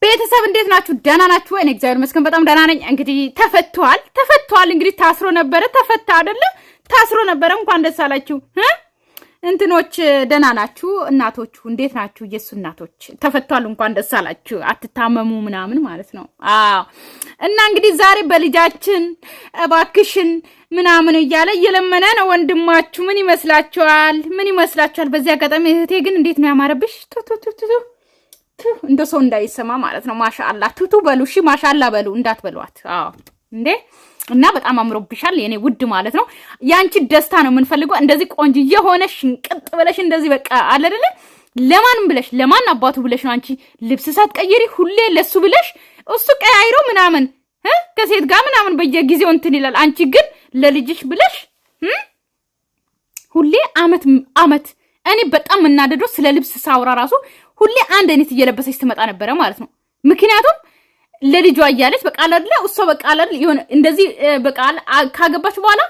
ቤተሰብ እንዴት ናችሁ? ደህና ናችሁ ወይ? እግዚአብሔር ይመስገን በጣም ደህና ነኝ። እንግዲህ ተፈቷል። እንግዲህ ታስሮ ነበረ ተፈታ አይደለ? ታስሮ ነበረ። እንኳን ደስ አላችሁ እንትኖች። ደህና ናችሁ? እናቶቹ እንዴት ናችሁ? ኢየሱስ እናቶች ተፈቷል። እንኳን ደስ አላችሁ። አትታመሙ ምናምን ማለት ነው። አዎ። እና እንግዲህ ዛሬ በልጃችን እባክሽን ምናምን እያለ እየለመነ ነው ወንድማችሁ። ምን ይመስላችኋል? በዚህ አጋጣሚ እህቴ ግን እንዴት ነው ያማረብሽ? እንደ ሰው እንዳይሰማ ማለት ነው። ማሻአላ ቱቱ በሉ። እሺ ማሻአላ በሉ፣ እንዳትበሏት። አዎ እንዴ! እና በጣም አምሮብሻል የኔ ውድ ማለት ነው። ያንቺ ደስታ ነው የምንፈልገው። እንደዚህ ቆንጆዬ ሆነሽ እንቅጥ ብለሽ እንደዚህ በቃ አለ አይደለ? ለማን አባቱ ብለሽ ነው አንቺ ልብስ ሳትቀይሪ ሁሌ ለሱ ብለሽ እሱ ቀያይሮ ምናምን ከሴት ጋር ምናምን በየጊዜው እንትን ይላል። አንቺ ግን ለልጅሽ ብለሽ ሁሌ አመት እኔ በጣም እናደደው ስለ ልብስ ሳውራ ራሱ ሁሌ አንድ አይነት እየለበሰች ትመጣ ነበረ ማለት ነው። ምክንያቱም ለልጇ እያለች በቃ አይደለ እሷ በቃ አይደለ የሆነ እንደዚህ በቃ ካገባች በኋላ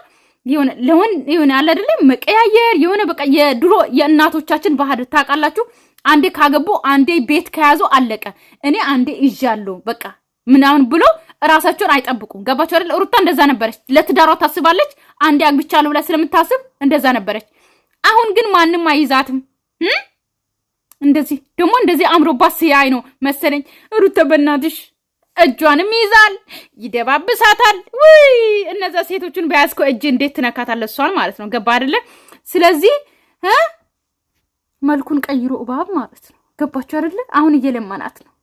የሆነ አለ አይደለ መቀያየር የሆነ በቃ የድሮ የእናቶቻችን ባህል ታውቃላችሁ። አንዴ ካገቡ አንዴ ቤት ከያዙ አለቀ። እኔ አንዴ ይዣለሁ በቃ ምናምን ብሎ ራሳቸውን አይጠብቁም። ገባችሁ አይደለ? ሩታ እንደዛ ነበረች። ለትዳሯ ታስባለች። አንዴ አግብቻለሁ ብላ ስለምታስብ እንደዛ ነበረች። አሁን ግን ማንም አይዛትም። እንደዚህ አምሮባት ሲያይ ነው መሰለኝ ሩታ በእናትሽ እጇንም ይዛል ይደባብሳታል። ውይ እነዛ ሴቶቹን በያዝከው እጅ እንዴት ትነካታለህ እሷን ማለት ነው። ገባ አይደለ? ስለዚህ መልኩን ቀይሮ እባብ ማለት ነው። ገባችሁ አይደለ? አሁን እየለመናት ነው።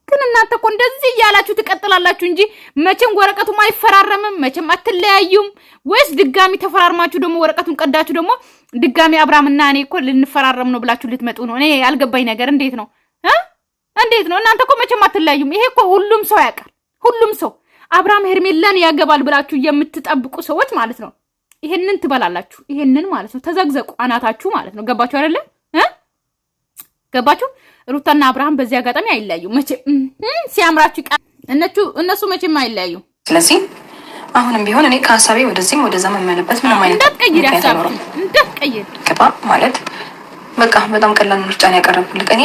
ግን እናንተ እኮ እንደዚህ እያላችሁ ትቀጥላላችሁ እንጂ መቼም ወረቀቱም አይፈራረምም፣ መቼም አትለያዩም። ወይስ ድጋሚ ተፈራርማችሁ ደግሞ ወረቀቱን ቀዳችሁ ደግሞ ድጋሚ አብርሃምና እኔ እኮ ልንፈራረም ነው ብላችሁ ልትመጡ ነው? እኔ ያልገባኝ ነገር እንዴት ነው? እናንተ እኮ መቼም አትለያዩም። ይሄ እኮ ሁሉም ሰው ያውቃል። ሁሉም ሰው አብርሃም ሄርሜላን ያገባል ብላችሁ የምትጠብቁ ሰዎች ማለት ነው ይሄንን ትበላላችሁ። ይሄንን ማለት ነው ተዘግዘቁ አናታችሁ ማለት ነው። ገባችሁ አይደለ? ገባችሁ? ሩታና አብርሃም በዚህ አጋጣሚ አይለያዩም። ሲያምራችሁ እነሱ መቼም አይለያዩም። ስለዚህ አሁንም ቢሆን እኔ ከሀሳቤ ወደዚህም ወደዛ መመለበት ምንም አይነት እንዳትቀይር ገባ ማለት በቃ በጣም ቀላል ምርጫን ያቀረብኩልህ እኔ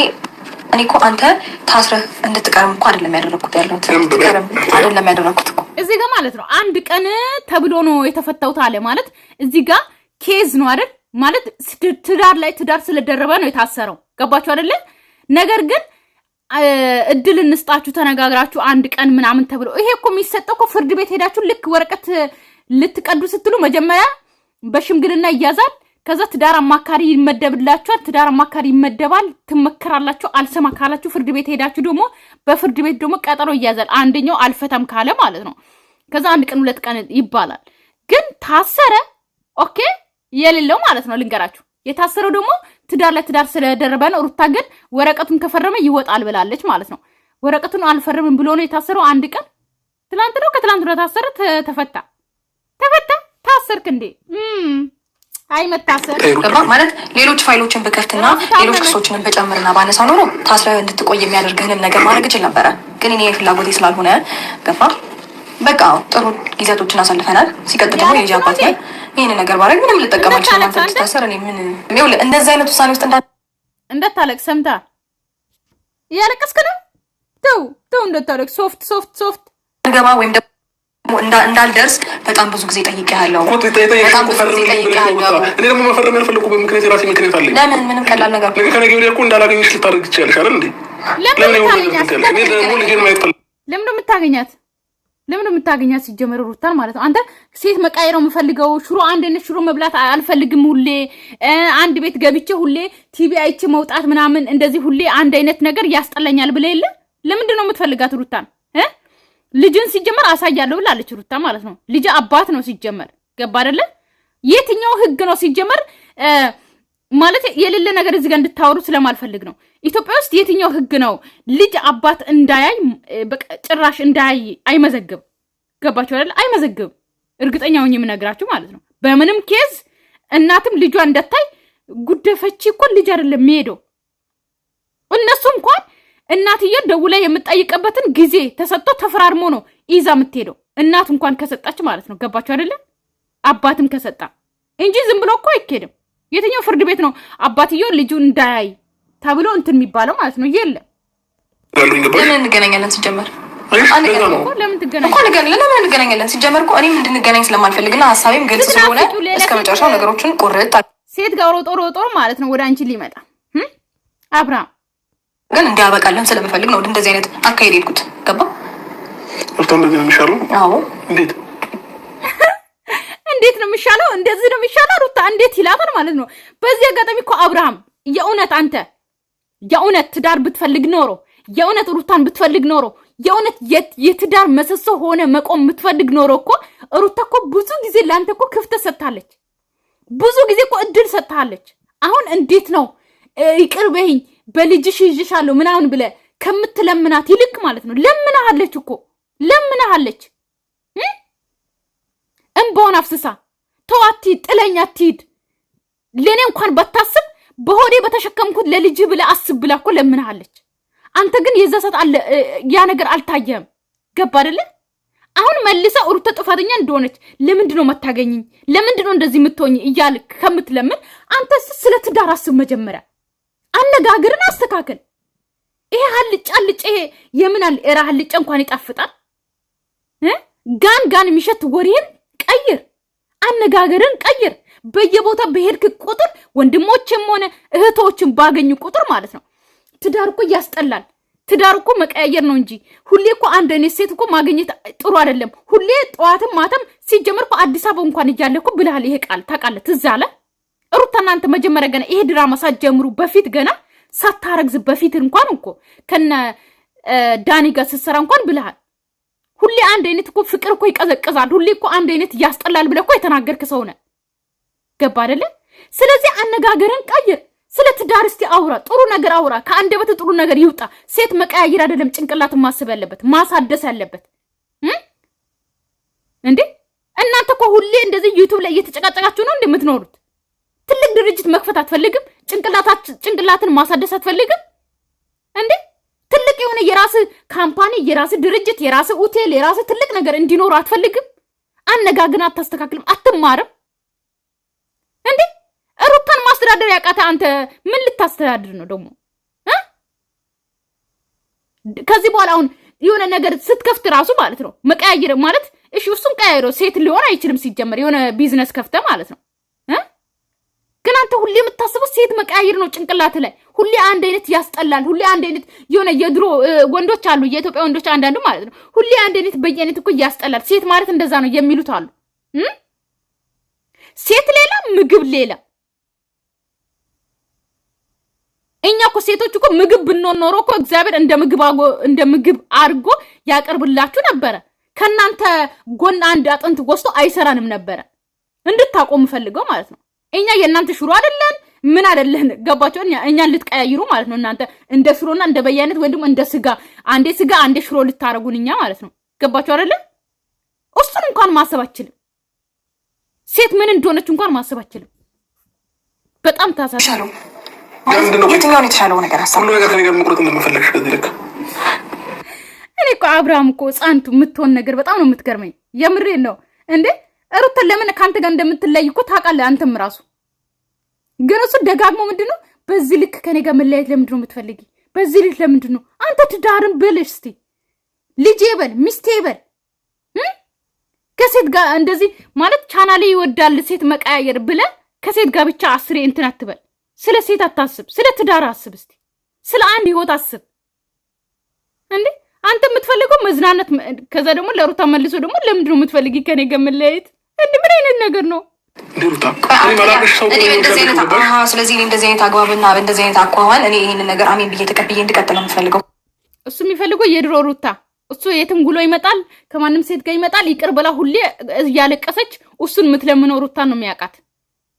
እኮ አንተ ታስረህ እንድትቀርም እኮ አይደለም ያደረኩት እኮ እዚህ ጋር ማለት ነው። አንድ ቀን ተብሎ ነው የተፈታውት አለ ማለት እዚህ ጋር ኬዝ ነው አይደል ማለት ትዳር ስለደረበ ነው የታሰረው። ገባችሁ አይደለ? ነገር ግን እድል እንስጣችሁ ተነጋግራችሁ አንድ ቀን ምናምን ተብሎ ይሄ እኮ የሚሰጠው እኮ ፍርድ ቤት ሄዳችሁ ልክ ወረቀት ልትቀዱ ስትሉ መጀመሪያ በሽምግልና ይያዛል። ከዛ ትዳር አማካሪ ይመደብላችኋል። ትዳር አማካሪ ይመደባል። ትመከራላችሁ። አልሰማ ካላችሁ ፍርድ ቤት ሄዳችሁ ደግሞ በፍርድ ቤት ደግሞ ቀጠሮ ይያዛል። አንደኛው አልፈታም ካለ ማለት ነው። ከዛ አንድ ቀን 2 ቀን ይባላል። ግን ታሰረ ኦኬ የሌለው ማለት ነው። ልንገራችሁ የታሰረው ደግሞ ትዳር ለትዳር ስለደረበ ነው። ሩታ ግን ወረቀቱን ከፈረመ ይወጣል ብላለች ማለት ነው። ወረቀቱን አልፈረምም ብሎ ነው የታሰረው። አንድ ቀን ትላንት ነው ከትላንት ነው ታሰረ። ተፈታ ታሰርክ እንዴ? አይ መታሰር ገባ ማለት ሌሎች ፋይሎችን በከፍትና ሌሎች ክሶችንን በጨምርና ባነሳ ኖሮ ታስረህ እንድትቆይ የሚያደርግህንም ነገር ማድረግ እችል ነበረ። ግን እኔ ፍላጎቴ ስላልሆነ ገባ በቃ ጥሩ ጊዜያቶችን አሳልፈናል። ሲቀጥል ደግሞ የልጅ አባት ነኝ። ይሄን ነገር ባረግ ምንም ልጠቀማችሁ እናንተ ተታሰረ እኔ ምን እንደዚህ አይነት ውሳኔ ውስጥ እንዳታለቅ ሰምታ እያለቀስክ ነው። ተው እንዳታለቅ ሶፍት ገባ ወይም ደግሞ እንዳልደርስ በጣም ብዙ ጊዜ ጠይቄያለሁ። እኔ ደግሞ መፈረም ያልፈለኩበት ምክንያት የራሴ ምክንያት አለኝ። ለምን ምንም ቀላል ነገር ከነገ ወዲያ እኮ እንዳላገኘሽ ልታደርግ ትችያለሽ አይደል እንዴ? ለምን የምታገኛት ሲጀመር ሩታን ማለት ነው። አንተ ሴት መቃየረው የምፈልገው ሽሮ አንድ አይነት ሽሮ መብላት አልፈልግም። ሁሌ አንድ ቤት ገብቼ ሁሌ ቲቪ አይቼ መውጣት ምናምን እንደዚህ ሁሌ አንድ አይነት ነገር ያስጠላኛል ብለ የለ ለምንድን ነው የምትፈልጋት ሩታን? ልጅን ሲጀመር አሳያለሁ ብላለች ሩታ ማለት ነው። ልጅ አባት ነው ሲጀመር ገባ አይደለ? የትኛው ህግ ነው ሲጀመር ማለት የሌለ ነገር እዚህ ጋር እንድታወሩ ስለማልፈልግ ነው። ኢትዮጵያ ውስጥ የትኛው ህግ ነው ልጅ አባት እንዳያይ ጭራሽ እንዳያይ አይመዘግብ? ገባችሁ አይደል? አይመዘግብ። እርግጠኛ ሆኜ የምነግራችሁ ማለት ነው። በምንም ኬዝ እናትም ልጇ እንደታይ ጉደፈቺ እኮ ልጅ አይደለም የሚሄደው። እነሱ እንኳን እናትየው ደውላ የምትጠይቀበትን ጊዜ ተሰጥቶ ተፈራርሞ ነው ይዛ የምትሄደው። እናት እንኳን ከሰጣች ማለት ነው። ገባችሁ አይደለ? አባትም ከሰጣ እንጂ ዝም ብሎ እኮ አይኬድም። የትኛው ፍርድ ቤት ነው አባትየው ልጁ እንዳያይ ተብሎ እንትን የሚባለው ማለት ነው? የለም ለምን እንገናኛለን? ሲጀመር ለምን እንገናኛለን? ሲጀመር እኮ እኔም እንድንገናኝ ስለማልፈልግና ሀሳቤም ግልጽ ስለሆነ እስከ መጨረሻው ነገሮችን ቁርጥ ሴት ጋር ሮጦ ማለት ነው ወደ አንቺ ሊመጣ አብርሃም ግን እንዲያበቃለን ስለምፈልግ ነው እንደዚህ አይነት አካሄድ ሄድኩት። ገባ? እንደዚህ ነው የሚሻለው? አዎ። እንዴት ነው የሚሻለው? እንደዚህ ነው የሚሻለው። ሩታ እንዴት ይላታል ማለት ነው። በዚህ አጋጣሚ እኮ አብርሃም የእውነት አንተ የእውነት ትዳር ብትፈልግ ኖሮ የእውነት ሩታን ብትፈልግ ኖሮ የእውነት የትዳር መሰሶ ሆነ መቆም ብትፈልግ ኖሮ እኮ ሩታ እኮ ብዙ ጊዜ ለአንተ እኮ ክፍተት ሰጥታለች። ብዙ ጊዜ እኮ እድል ሰጥታለች። አሁን እንዴት ነው ይቅር በይኝ በልጅሽ ይዤሻለሁ ምናምን ብለህ ከምትለምናት ይልቅ ማለት ነው ለምናሃለች እኮ ለምናሃለች። እንባውን አፍስሳ ተዋቲ ጥለኛ አትሂድ ለኔ እንኳን በታስብ በሆዴ በተሸከምኩት ለልጅ ብለህ አስብ ብላ እኮ ለምናሃለች። አንተ ግን የዛ ሰዓት አለ ያ ነገር አልታየም። ገባ አይደለ? አሁን መልሳ ሩታ ጥፋተኛ እንደሆነች ለምንድን ነው መታገኝኝ ለምንድን ነው እንደዚህ የምትሆኝ እያልክ ከምትለምን አንተ ስለ ትዳር አስብ መጀመሪያ። አነጋገርን አስተካከል። ይሄ ሀልጫ የምን አለ እራ ሀልጫ እንኳን ይጣፍጣል። ጋን የሚሸት ወሬን ቀይር፣ አነጋገርን ቀይር። በየቦታ በሄድክ ቁጥር ወንድሞችም ሆነ እህቶችን ባገኙ ቁጥር ማለት ነው ትዳር እኮ ያስጠላል። ትዳር እኮ መቀያየር ነው እንጂ ሁሌ እኮ አንድ አይነት ሴት እኮ ማግኘት ጥሩ አይደለም። ሁሌ ጠዋትም ማታም ሲጀመር እኮ አዲስ አበባ እንኳን እያለ እኮ ብለሃል። ይሄ ቃል ታውቃለህ? ትዝ አለ ሩታና አንተ መጀመሪያ ገና ይሄ ድራማ ሳትጀምሩ በፊት ገና ሳታረግዝ በፊት እንኳን እኮ ከነ ዳኒ ጋር ስትሰራ እንኳን ብለሃል። ሁሌ አንድ አይነት እኮ ፍቅር እኮ ይቀዘቅዛል። ሁሌ እኮ አንድ አይነት ያስጠላል ብለህ እኮ የተናገርክ ሰው ነህ። ገባ አይደለ? ስለዚህ አነጋገርን ቀይር። ስለ ትዳር እስቲ አውራ፣ ጥሩ ነገር አውራ። ከአንደበት ጥሩ ነገር ይውጣ። ሴት መቀያየር አይደለም ጭንቅላትን ማሰብ ያለበት ማሳደስ ያለበት እንዴ። እናንተ እኮ ሁሌ እንደዚህ ዩቲዩብ ላይ እየተጨቃጨቃችሁ ነው እንደምትኖሩት። ትልቅ ድርጅት መክፈት አትፈልግም? ጭንቅላትን ማሳደስ አትፈልግም እንዴ? ትልቅ የሆነ የራስ ካምፓኒ፣ የራስ ድርጅት፣ የራስ ሆቴል፣ የራስ ትልቅ ነገር እንዲኖር አትፈልግም? አነጋግን አታስተካክልም? አትማርም እንዴ? ሩታን ማስተዳደር ያቃተ አንተ ምን ልታስተዳድር ነው ደግሞ? ከዚህ በኋላ አሁን የሆነ ነገር ስትከፍት ራሱ ማለት ነው መቀያየር ማለት እሺ፣ እሱም ቀያይሮ ሴት ሊሆን አይችልም ሲጀመር የሆነ ቢዝነስ ከፍተ ማለት ነው። ግን አንተ ሁሌ የምታስበው ሴት መቀያየር ነው ጭንቅላት ላይ። ሁሌ አንድ አይነት ያስጠላል። ሁሌ አንድ አይነት የሆነ የድሮ ወንዶች አሉ የኢትዮጵያ ወንዶች አንዳንዱ ማለት ነው ሁሌ አንድ አይነት በየአይነት እኮ ያስጠላል። ሴት ማለት እንደዛ ነው የሚሉት አሉ። ሴት ሌላ ምግብ ሌላ። እኛ እኮ ሴቶች እኮ ምግብ ብንሆን ኖሮ እኮ እግዚአብሔር እንደ ምግብ አድርጎ ያቀርብላችሁ ነበረ። ከናንተ ጎን አንድ አጥንት ወስዶ አይሰራንም ነበረ። እንድታቆም ፈልገው ማለት ነው። እኛ የእናንተ ሽሮ አይደለን ምን አይደለን። ገባችሁ? እኛን ልትቀያይሩ ማለት ነው። እናንተ እንደ ሽሮና እንደ በየአይነት ወይም እንደ ስጋ አንዴ ሽሮ ልታረጉን እኛ ማለት ነው። ገባችሁ አይደለ? እሱን እንኳን ማሰብ አችልም። ሴት ምን እንደሆነች እንኳን ማሰብ አችልም። በጣም ታሳሳለው። የትኛውን የተሻለው ነገር አሰብ ሁሉ ነገር ከኔ ጋር መቁረጥ እንደምፈልግሽ ከዚህ ልክ እኔ እኮ አብርሃም እኮ ጻንቱ የምትሆን ነገር በጣም ነው የምትገርመኝ። የምሬን ነው እንዴ። ሩታ ለምን ካንተ ጋር እንደምትለይ እኮ ታውቃለህ አንተም ራሱ። ግን እሱ ደጋግሞ ምንድነው በዚህ ልክ ከኔ ጋር መለያየት ለምንድን ነው የምትፈልጊ? በዚህ ልክ ለምንድን ነው አንተ ትዳርን በልሽ እስቲ ልጄ በል ሚስቴ በል ከሴት ጋር እንደዚህ ማለት ቻናሌ ይወዳል ሴት መቀያየር ብለህ ከሴት ጋር ብቻ አስሬ እንትን አትበል። ስለ ሴት አታስብ፣ ስለ ትዳር አስብ እስቲ። ስለ አንድ ህይወት አስብ እንዴ። አንተ የምትፈልገው መዝናናት፣ ከዛ ደግሞ ለሩታ መልሶ ደግሞ ለምንድን ነው የምትፈልጊ ከኔ ጋር መለያየት? እንዴ ምን አይነት ነገር ነው? ስለዚህ እንደዚህ አይነት አግባብና በእንደዚህ አይነት አኳኋን እኔ ይህንን ነገር አሜን ብዬ ተቀብዬ እንድቀጥል ነው የምፈልገው። እሱ የሚፈልገው የድሮ ሩታ እሱ የትም ጉሎ ይመጣል፣ ከማንም ሴት ጋር ይመጣል፣ ይቅር ብላ ሁሌ እያለቀሰች እሱን የምትለምነው ሩታ ነው የሚያውቃት።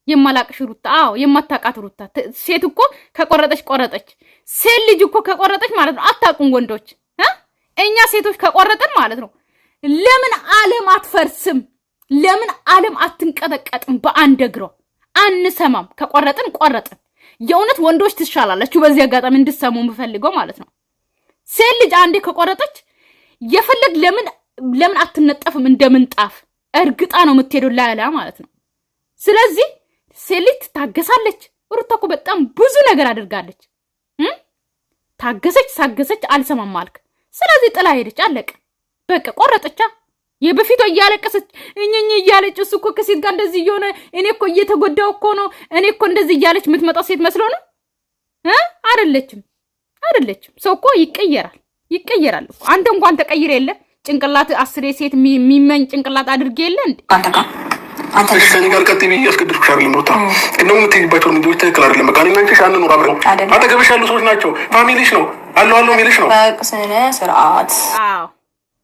የማላቅሽ ሩታ፣ አዎ የማታውቃት ሩታ። ሴት እኮ ከቆረጠች ቆረጠች። ሴት ልጅ እኮ ከቆረጠች ማለት ነው አታውቁም ወንዶች። እኛ ሴቶች ከቆረጠን ማለት ነው ለምን ዓለም አትፈርስም? ለምን ዓለም አትንቀጠቀጥም? በአንድ እግሯ አንሰማም። ከቆረጥን ቆረጥን። የእውነት ወንዶች ትሻላላችሁ። በዚህ አጋጣሚ እንድሰሙ የምፈልገው ማለት ነው ሴት ልጅ አንዴ ከቆረጠች የፈለግ ለምን አትነጠፍም? እንደምንጣፍ እርግጣ ነው የምትሄደው ላላ ማለት ነው። ስለዚህ ሴት ልጅ ታገሳለች። ሩታ እኮ በጣም ብዙ ነገር አድርጋለች። ታገሰች አልሰማም አልክ። ስለዚህ ጥላ ሄደች፣ አለቀ በቃ ቆረጠቻ። የበፊቷ እያለቀሰች እኝኝ እያለች እሱ እኮ ከሴት ጋር እንደዚህ እየሆነ እኔ እኮ እየተጎዳው እኮ ነው እኔ እኮ እንደዚህ እያለች የምትመጣው ሴት መስሎ ነው አይደለችም። ሰው እኮ ይቀየራል እኮ። አንተ እንኳን ተቀይረ የለ ጭንቅላት 10 ሴት የሚመኝ ጭንቅላት አድርጌ የለ እንዴ አንተ ከኔ ጋር ቀጥይ እያስገድድኩሽ አይደለም ሩታ። እንደው የምትይባቸው ልጆች ትክክል አይደለም። በቃ እኔና አንቺ አንኑር አብረን። አጠገብሽ ያሉ ሰዎች ናቸው፣ ፋሚሊሽ ነው አለው የሚልሽ ነው። በስነ ስርዓት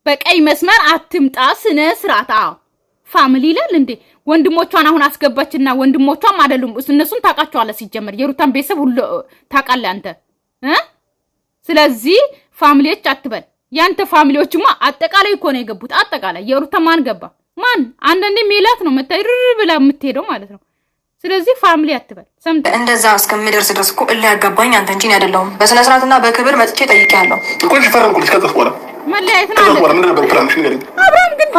በቀይ መስመር አትምጣ፣ ስነ ስርዓት። ፋሚሊ ይላል እንዴ? ወንድሞቿን አሁን አስገባችና ወንድሞቿም አይደሉም እነሱን ታውቃቸዋለህ። ሲጀመር የሩታን ቤተሰብ ሁሉ ታውቃለህ አንተ ስለዚህ ፋሚሊዎች አትበል። ያንተ ፋሚሊዎችማ አጠቃላይ እኮ ነው የገቡት። አጠቃላይ የሩታ ማን ገባ? ማን? አንዳንዴ ሜላት ነው መታይር ብላ የምትሄደው ማለት ነው። ስለዚህ ፋሚሊ አትበል። ሰምተህ እንደዛ እስከምደርስ ድረስ እኮ እላ ያጋባኝ አንተ እንጂ ነው አይደለም። በስነ ስርዓትና በክብር መጥቼ ጠይቄያለሁ እኮ ፈረምኩልሽ። ከዛ በኋላ መለያየት ነው አለ። ምን ነበር ፕላንሽ? ንገሪኝ። አብርሃም ግን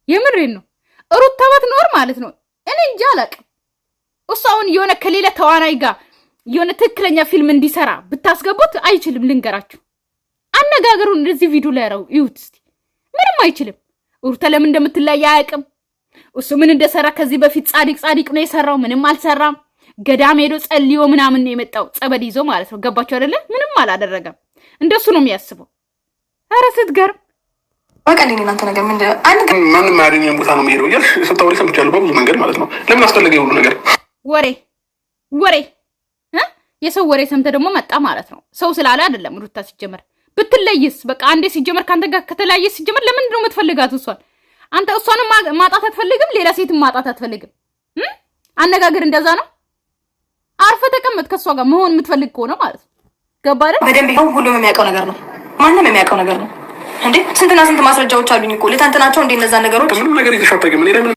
የምሬን ነው ሩታ ባትኖር ማለት ነው እኔ እንጃ አላውቅም። እሱ አሁን የሆነ ከሌላ ተዋናይ ጋር የሆነ ትክክለኛ ፊልም እንዲሰራ ብታስገቡት አይችልም። ልንገራችሁ አነጋገሩን እንደዚህ ቪዲዮ ላይ ያረው ይሁት እስቲ ምንም አይችልም። ሩታ ለምን እንደምትለያ አያውቅም። እሱ ምን እንደሰራ ከዚህ በፊት ጻድቅ ነው የሰራው። ምንም አልሰራም። ገዳም ሄዶ ጸልዮ ምናምን ነው የመጣው ጸበል ይዞ ማለት ነው። ገባችሁ አይደለ? ምንም አላደረገም። እንደሱ ነው የሚያስበው። ኧረ ስትገርም ወቀልኝ እናንተ ነገር ምን ማንም ማያገኘን ቦታ ነው የሚሄደው እያልሽ ስታወሪ ሰምቻለሁ በብዙ መንገድ ማለት ነው። ለምን አስፈለገ ሁሉ ነገር? ወሬ የሰው ወሬ ሰምተ ደግሞ መጣ ማለት ነው። ሰው ስላለ አይደለም ሩታ ሲጀመር ብትለይስ በቃ አንዴ ሲጀመር ካንተ ጋር ከተለያየስ ሲጀመር ለምን ነው የምትፈልጋት እሷን? አንተ እሷንም ማጣት አትፈልግም፣ ሌላ ሴትም ማጣት አትፈልግም። አነጋገር እንደዛ ነው። አርፈ ተቀመጥ ከሷ ጋር መሆን የምትፈልግ ከሆነ ማለት ነው። ገባ አይደል? በደንብ ይሁን ሁሉም የሚያውቀው ነገር ነው። ማንንም የሚያውቀው ነገር ነው እንዴ። ስንትና ስንት ማስረጃዎች አሉኝ እኮ ለታንተናቸው እንዴ እነዛ ነገሮች ምንም ነገር ይተሻተገ ምን ይሄን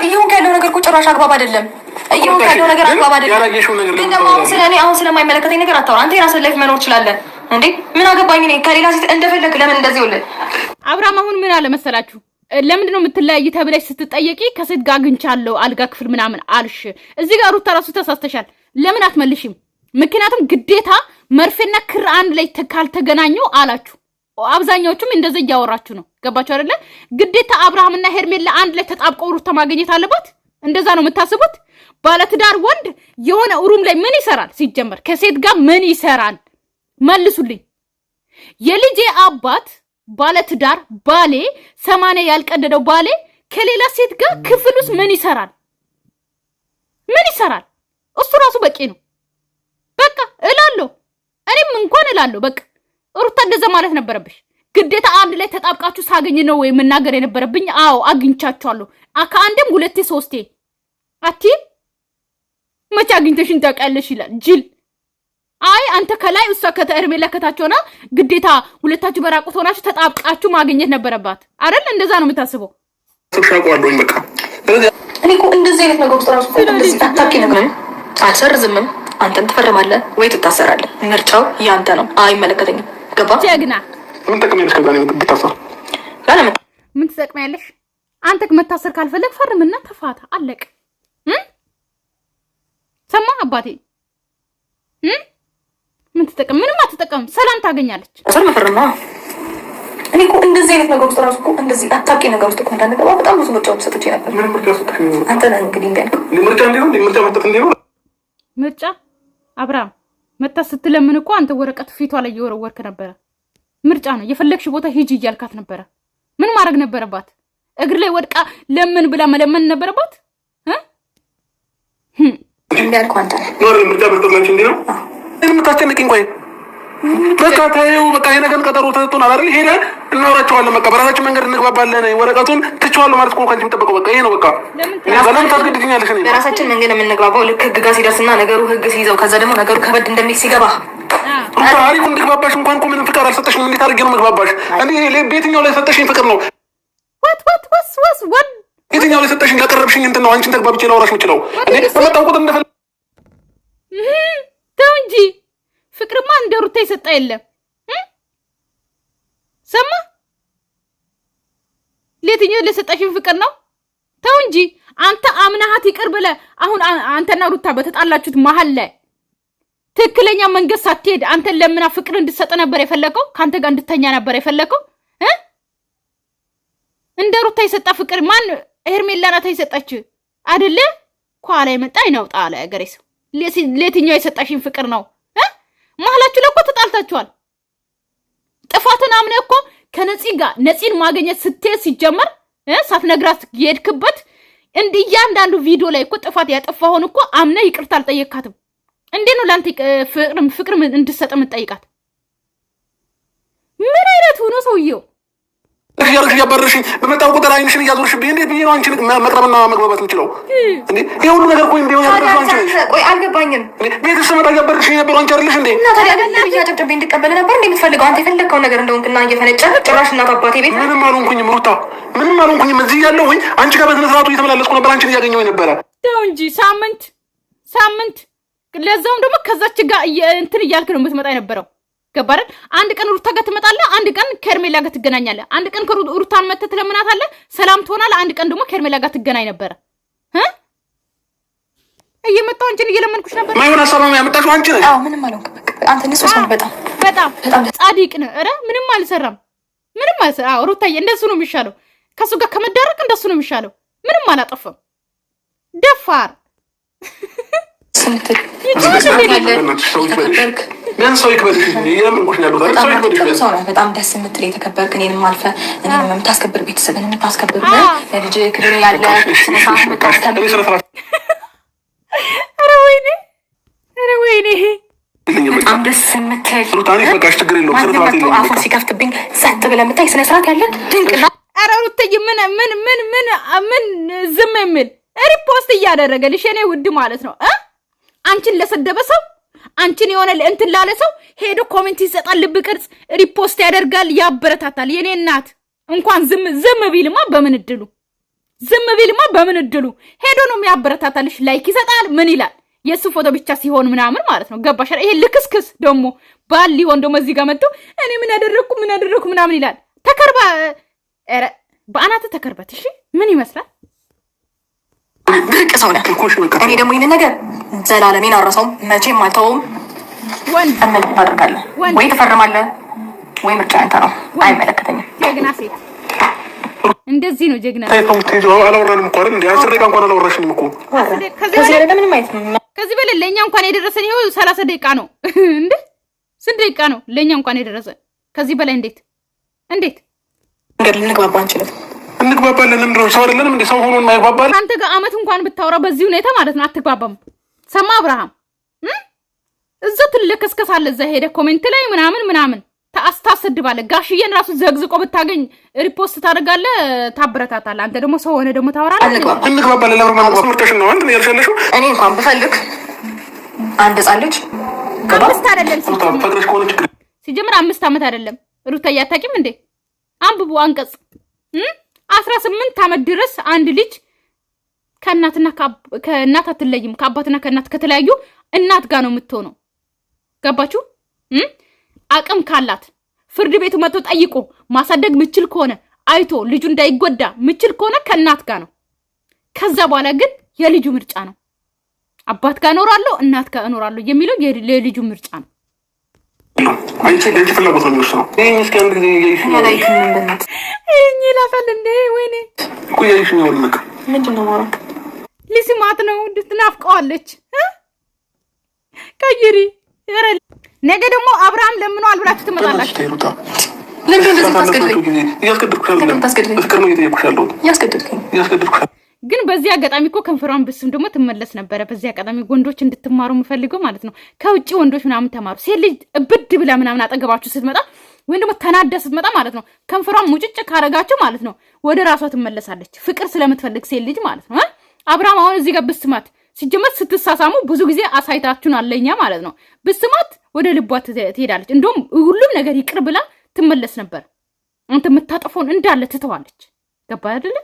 ይሁን ካለው ነገር እኮ ጭራሽ አግባብ አይደለም። ይሁን ካለው ነገር አግባብ አይደለም። ግን ደግሞ አሁን ስለማይመለከተኝ ነገር አታውራ። አንተ የራስህ ላይፍ መኖር ትችላለህ እንዴ። ምን አገባኝ እኔ ከሌላ ሴት እንደፈለክ ለምን እንደዚህ ወለ አብርሃም አሁን ምን አለ መሰላችሁ? ለምንድን ነው የምትለያይ ተብለሽ ስትጠየቂ ከሴት ጋር አግኝቻለሁ አልጋ ክፍል ምናምን አልሽ። እዚህ ጋር ሩታ ራሱ ተሳስተሻል። ለምን አትመልሽም? ምክንያቱም ግዴታ መርፌና ክር አንድ ላይ ካልተገናኙ አላችሁ። አብዛኛዎቹም እንደዛ እያወራችሁ ነው። ገባችሁ አይደለ? ግዴታ አብርሃምና ሄርሜላ አንድ ላይ ተጣብቀው ሩታ ማግኘት አለባት። እንደዛ ነው የምታስቡት? ባለትዳር ወንድ የሆነ ሩም ላይ ምን ይሰራል? ሲጀመር ከሴት ጋር ምን ይሰራል? መልሱልኝ። የልጄ አባት ባለትዳር ባሌ 80 ያልቀደደው ባሌ ከሌላ ሴት ጋር ክፍል ውስጥ ምን ይሰራል? እሱ ራሱ በቂ ነው። በቃ እላለሁ፣ እኔም እንኳን እላለሁ። በቃ ሩታ እንደዛ ማለት ነበረብሽ። ግዴታ አንድ ላይ ተጣብቃችሁ ሳገኝ ነው ወይ መናገር የነበረብኝ? አዎ አግኝቻችኋለሁ፣ ከአንድም 2 3 አቲ መቼ አግኝተሽን ታውቂያለሽ ይላል ጅል። አይ አንተ ከላይ እሷ ከሄርሜላ ከታች ሆና ግዴታ ሁለታችሁ በራቁት ሆናችሁ ተጣብቃችሁ ማግኘት ነበረባት አይደል? እንደዛ ነው የምታስበው። ተሻቋለኝ በቃ እኔ እኮ እንደዚህ አይነት ነገር ውስጥ ራሱ እንደዚህ አታውቂ ነገር አልሰርዝምም። አንተም ትፈርማለህ ወይ ትታሰራለህ። ምርጫው ያንተ ነው፣ አይመለከተኝም። ገባ? ጀግና። ምን ተቀመጥሽ? ከዛ ነው ብታሰር ምን ትጠቅሚያለሽ? አንተ መታሰር ካልፈለግ ፈርምና ተፋታ፣ አለቅ። ሰማ አባቴ ምን ትጠቀም? ምንም አትጠቀም። ሰላም ታገኛለች። እሷን መፈረማ እኔ እኮ እንደዚህ አይነት ነገር ውስጥ ራሱ እኮ እንደዚህ አታውቂ ነገር ውስጥ እኮ እንዳንገባ በጣም ብዙ ምርጫዎች ሰጥቼ ነበር። ምን ምርጫ ሰጥሽ? አንተ ነህ እንግዲህ እንዲያልኩ ምርጫ እንዲሆን ምርጫ መጣት እንዲሆን ምርጫ አብርሃም መጣ ስትለምን እኮ አንተ ወረቀት ፊቷ ላይ እየወረወርክ ነበረ። ምርጫ ነው። የፈለግሽ ቦታ ሂጂ እያልካት ነበረ። ምን ማድረግ ነበረባት? እግር ላይ ወድቃ ለምን ብላ መለመን ነበረባት። እንዲያልኩ አንተ ነው ምርጫ በርተላችሁ እንዴ ነው የምታስጨንቅኝ? ቆይ በቃ ታየው። በቃ የነገን ቀጠሮ ተሰጥቶናል አይደል? ሄደን እናወራቸዋለን። በቃ በራሳችን መንገድ እንግባባለን። ወረቀቱን ትቼዋለሁ ማለት እኮ ከአንቺ የምጠበቀው በቃ ይሄ ነው። በቃ ለምን ታስገድድኛለሽ? እኔ በራሳችን መንገድ የምንግባባው ልክ ህግ ጋር ሲደርስና ነገሩ ህግ ሲይዘው ከዛ ደግሞ ነገሩ ከበድ እንደሚል ሲገባ አሪፍ እንድግባባሽ እንኳን እኮ ምንም ፍቃድ አልሰጠሽም። እንዴት አድርጌ ነው መግባባሽ? እኔ በየትኛው ላይ ሰጠሽኝ ፍቅር ነው? የትኛው ላይ ሰጠሽኝ? ያቀረብሽኝ እንትን ነው። አንቺን ተግባብቼ ላወራሽ የምችለው እኔ በመጣው ቁጥር እንደፈለግ ተው እንጂ ፍቅርማ እንደ ሩታ ይሰጣ የለም። ሰማ ለየትኛው ለሰጣሽኝ ፍቅር ነው? ተው እንጂ አንተ አምናሃት ይቅር ብለህ አሁን አንተና ሩታ በተጣላችሁት መሀል ላይ ትክክለኛ መንገድ ሳትሄድ አንተን ለምና ፍቅር እንድትሰጥ ነበር የፈለከው? ካንተ ጋር እንድተኛ ነበር የፈለከው? እንደ ሩታ የሰጣ ፍቅር ማን ሄርሜላ ናት የሰጣች አይደለ? ኳላ ይመጣ ይናውጣ አለ ያገሬስ። ለየትኛው የሰጣሽን ፍቅር ነው? መሀላችሁ ለኮ ተጣልታችኋል። ጥፋትን አምነህ እኮ ከነፂ ጋር ነፂን ማግኘት ስትሄድ ሲጀመር ሳትነግራት የሄድክበት እያንዳንዱ ቪዲዮ ላይ እኮ ጥፋት ያጠፋውን እኮ አምነህ ይቅርታ አልጠየካትም። እንዴት ነው ላንተ ፍቅር እንድትሰጥ የምትጠይቃት? ምን አይነት ሆኖ ሰውየው ያርሽ ያበረሽ በመጣው ቁጥር አይንሽን እያዞርሽብኝ እንዴት ብዬ ነው አንቺን መቅረብና መግባባት የምችለው? እንዴ ይሄ ሁሉ ነገር ቆይ እንደው ያደረገው አንቺ ነሽ። ቆይ አልገባኝም። ቤት ስመጣ ያበረሽ ነበር አንቺ አይደለሽ እንዴ? እና ታዲያ ገንዘብ እያጨብጨብኝ እንድቀበል ነበር እንዴ የምትፈልገው? አንተ የፈለግከው ነገር እንደሆንክና እየፈነጨ ጭራሽ እናት አባቴ ቤት ምንም አልሆንኩኝም ሩታ፣ ምንም አልሆንኩኝም። እዚህ ያለሁኝ አንቺ ጋር በስነ ስርዓቱ እየተመላለስኩ ነበር፣ አንቺን እያገኘሁኝ ነበረ። ተው እንጂ ሳምንት ለዛውም ደግሞ ከዛች ጋር እንትን እያልክ ነው የምትመጣ የነበረው። ገባህ? አንድ ቀን ሩታ ጋር ትመጣለህ፣ አንድ ቀን ከርሜላ ጋር ትገናኛለህ። አንድ ቀን ሩታን መተህ ትለምናታለህ፣ ሰላም ትሆናለህ። አንድ ቀን ደግሞ ከርሜላ ጋር ትገናኝ ነበረ። እየመጣሁ አንቺን እየለመንኩሽ ነበር። ማይሆን ሀሳብ ነው ያመጣሽው አንቺ ነሽ። አዎ ምንም አልሆንክም። አንተ ንጹህ ሰው በጣም ጻድቅ ነህ። ኧረ ምንም አልሰራም፣ ምንም አልሰራ። አዎ ሩታዬ እንደሱ ነው የሚሻለው። ከሱ ጋር ከመዳረቅ እንደሱ ነው የሚሻለው። ምንም አላጠፋም። ደፋር በጣም ደስ የምትል የተከበርክ እኔንም አልፈ እኔንም የምታስከብር ቤተሰብን የምታስከብር ለልጅ ክብር ያለ ኧረ ወይኔ በጣም ደስ የምትል አፉን ሲከፍትብኝ ጸጥ ብለህ የምታይ ስነ ስርዓት ያለ ድንቅና ኧረ ሩትዬ ምን ዝም የሚል ሪፖስት እያደረገልሽ የኔ ውድ ማለት ነው። አንቺን ለሰደበ ሰው አንቺን የሆነ እንትን ላለ ሰው ሄዶ ኮሜንት ይሰጣል፣ ልብ ቅርጽ ሪፖስት ያደርጋል፣ ያበረታታል። የኔ እናት እንኳን ዝም ቢልማ በምን እድሉ ሄዶ ነው የሚያበረታታልሽ። ላይክ ይሰጣል፣ ምን ይላል? የሱ ፎቶ ብቻ ሲሆን ምናምን ማለት ነው። ገባሽ? ይሄ ልክስክስ ደግሞ ባል ሊሆን ደግሞ እዚህ ጋር መጥቶ እኔ ምን ያደረኩ ምናምን ይላል። ተከርባ ኧረ በአናተ ተከርበት። እሺ ምን ይመስላል? ድርቅ ሰው ነህ። እኔ ደግሞ ይህንን ነገር ዘላለሜን አልረሳውም፣ መቼም አልተውም። እምል እናደርጋለን ወይ ትፈርማለህ ወይ ምርጫ ያንተ ነው። አይመለከተኝም። ጀግና ሴት እንደዚህ ነው ጀግና። አላወራንም እኮ አይደል? 10 ደቂቃ እንኳን አላወራሽንም እኮ። ከዚህ በላይ ለእኛ እንኳን የደረሰን ይኸው 30 ደቂቃ ነው እንዴ? ስንት ደቂቃ ነው ለእኛ እንኳን የደረሰን? ከዚህ በላይ እንዴት ነገር ልንግባባ አንችልም? እንግባባለን። ለምንድነው ሰው አይደለንም እንዴ? ሰው ሆኖ የማይግባባል? አንተ ጋር አመት እንኳን ብታወራ በዚህ ሁኔታ ማለት ነው አትግባባም። ሰማ አብርሃም እዛው ትለከስከሳለህ። እዛ ሄደ ኮሜንት ላይ ምናምን ታስታሰድባለህ። ጋሽዬን ራሱ ዘግዝቆ ብታገኝ ሪፖስት ታደርጋለህ፣ ታበረታታለህ። አንተ ደግሞ ሰው ሆነ ደግሞ ታወራለህ። እንግባባለን። ለምን ትምህርትሽን ነው አንተ ያልሻለሽው? እኔ እንኳን ብፈልግ አንድ ህጻን ልጅ 5 አይደለም ሲጀምር 5 ዓመት አይደለም። ሩታ አታውቂም እንዴ? አንብቡ አንቀጽ 18 ዓመት ድረስ አንድ ልጅ ከእናት አትለይም። ከአባትና ከእናት ከተለያዩ እናት ጋር ነው የምትሆነው። ገባችሁ? አቅም ካላት ፍርድ ቤቱ መጥቶ ጠይቆ ማሳደግ ምችል ከሆነ አይቶ ልጁ እንዳይጎዳ ምችል ከሆነ ከእናት ጋር ነው። ከዛ በኋላ ግን የልጁ ምርጫ ነው። አባት ጋር እኖራለሁ እናት ጋር እኖራለሁ የሚለው የልጁ ምርጫ ነው። አንቺ ፍላጎት ነው የሚወስነው። ይሄን እስኪ አንድ ጊዜ ይሄን ይላታል እንዴ? ወይኔ እኮ ያይሽ ነው ወልመክ ምንድነው ማለት ሊስማት ነው እንድትናፍቀዋለች። ቀይሪ ነገ ደግሞ አብርሃም ለምኖ አልብላችሁ ትመጣላችሁ። ለምን እንደዚህ ታስገድደኝ? ግን በዚህ አጋጣሚ እኮ ከንፈሯን ብስም ደግሞ ትመለስ ነበረ። በዚህ አጋጣሚ ወንዶች እንድትማሩ የምፈልገው ማለት ነው፣ ከውጭ ወንዶች ምናምን ተማሩ። ሴት ልጅ እብድ ብላ ምናምን አጠገባችሁ ስትመጣ ወይም ደግሞ ተናዳ ስትመጣ ማለት ነው ከንፈሯን ሙጭጭ ካረጋችሁ ማለት ነው ወደ ራሷ ትመለሳለች። ፍቅር ስለምትፈልግ ሴት ልጅ ማለት ነው። አብርሃም አሁን እዚህ ጋር ብስማት ሲጀመር ስትሳሳሙ ብዙ ጊዜ አሳይታችሁን አለኛ ማለት ነው። ብስማት ወደ ልቧ ትሄዳለች። እንደውም ሁሉም ነገር ይቅር ብላ ትመለስ ነበር። አንተ የምታጠፈውን እንዳለ ትተዋለች። ገባ አይደለ?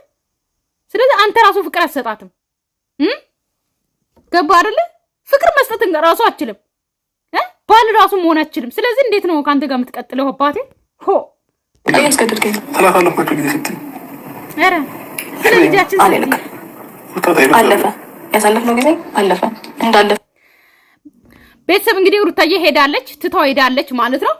ስለዚህ አንተ ራሱ ፍቅር አትሰጣትም። ገባ አይደለ? ፍቅር መስጠትን ራሱ አትችልም። ባል ራሱ መሆን አትችልም። ስለዚህ እንዴት ነው ካንተ ጋር የምትቀጥለው? አባቴ ሆ አያስገድድከኝ ተላታለፈች ጊዜ ስትይ አረ ስለልጃችን አለፈ። ያሳለፍነው ጊዜ አለፈ እንዳለፈ ቤተሰብ እንግዲህ ሩታዬ ሄዳለች ትታው ሄዳለች ማለት ነው።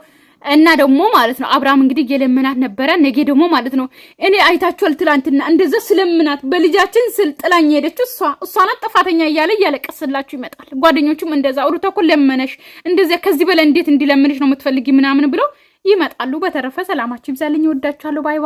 እና ደግሞ ማለት ነው አብርሃም እንግዲህ የለመናት ነበረ። ነገ ደግሞ ማለት ነው እኔ አይታችኋል ትላንትና እንደዛ ስለምናት በልጃችን ስል ጥላኝ ሄደች እሷ ናት ጥፋተኛ እያለ እያለቀስላችሁ ይመጣል። ጓደኞቹም እንደዛ ሩታ እኮ ለመነሽ እንደዛ ከዚህ በላይ እንዴት እንዲለምንሽ ነው የምትፈልጊ ምናምን ብለው ይመጣሉ። በተረፈ ሰላማችሁ ይብዛልኝ። ወዳችኋለሁ። ባይ